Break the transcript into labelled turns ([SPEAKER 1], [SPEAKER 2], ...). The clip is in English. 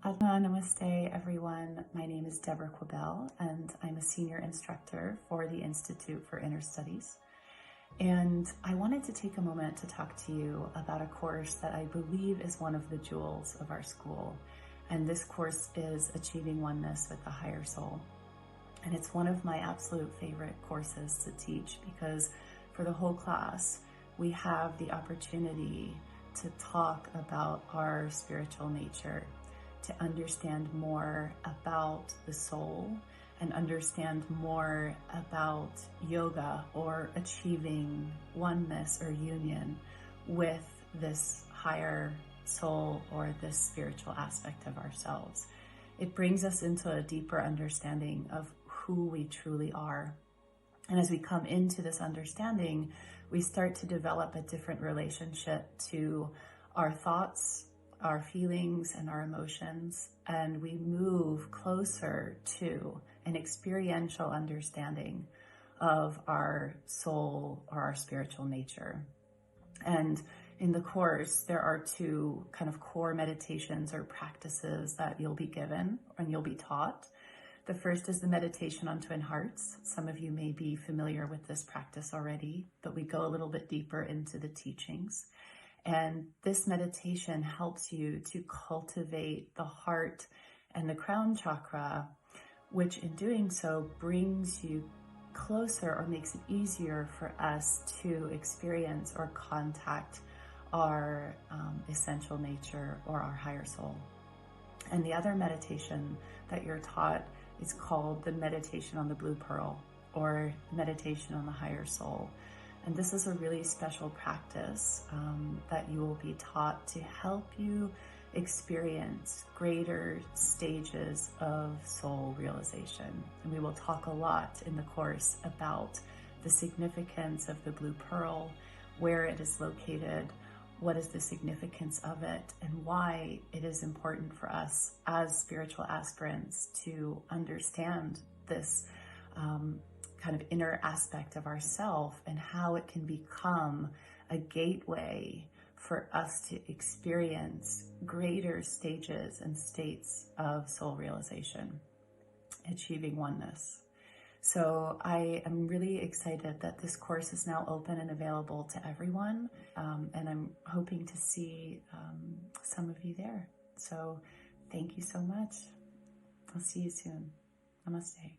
[SPEAKER 1] Namaste, everyone. My name is Deborah Quibell, and I'm a senior instructor for the Institute for Inner Studies. And I wanted to take a moment to talk to you about a course that I believe is one of the jewels of our school. And this course is Achieving Oneness with the Higher Soul. And it's one of my absolute favorite courses to teach because for the whole class, we have the opportunity to talk about our spiritual nature, to understand more about the soul and understand more about yoga or achieving oneness or union with this higher soul or this spiritual aspect of ourselves. It brings us into a deeper understanding of who we truly are. And as we come into this understanding, we start to develop a different relationship to our thoughts, our feelings, and our emotions, and we move closer to an experiential understanding of our soul or our spiritual nature. And in the course, there are two kind of core meditations or practices that you'll be given and you'll be taught. The first is the meditation on twin hearts. Some of you may be familiar with this practice already, but we go a little bit deeper into the teachings. And this meditation helps you to cultivate the heart and the crown chakra, which in doing so brings you closer or makes it easier for us to experience or contact our essential nature or our higher soul. And the other meditation that you're taught is called the meditation on the blue pearl or meditation on the higher soul. And this is a really special practice that you will be taught to help you experience greater stages of soul realization. And we will talk a lot in the course about the significance of the blue pearl, where it is located, what is the significance of it, and why it is important for us as spiritual aspirants to understand this kind of inner aspect of ourself and how it can become a gateway for us to experience greater stages and states of soul realization, achieving oneness. So I am really excited that this course is now open and available to everyone, and I'm hoping to see some of you there. So thank you so much. I'll see you soon. Namaste.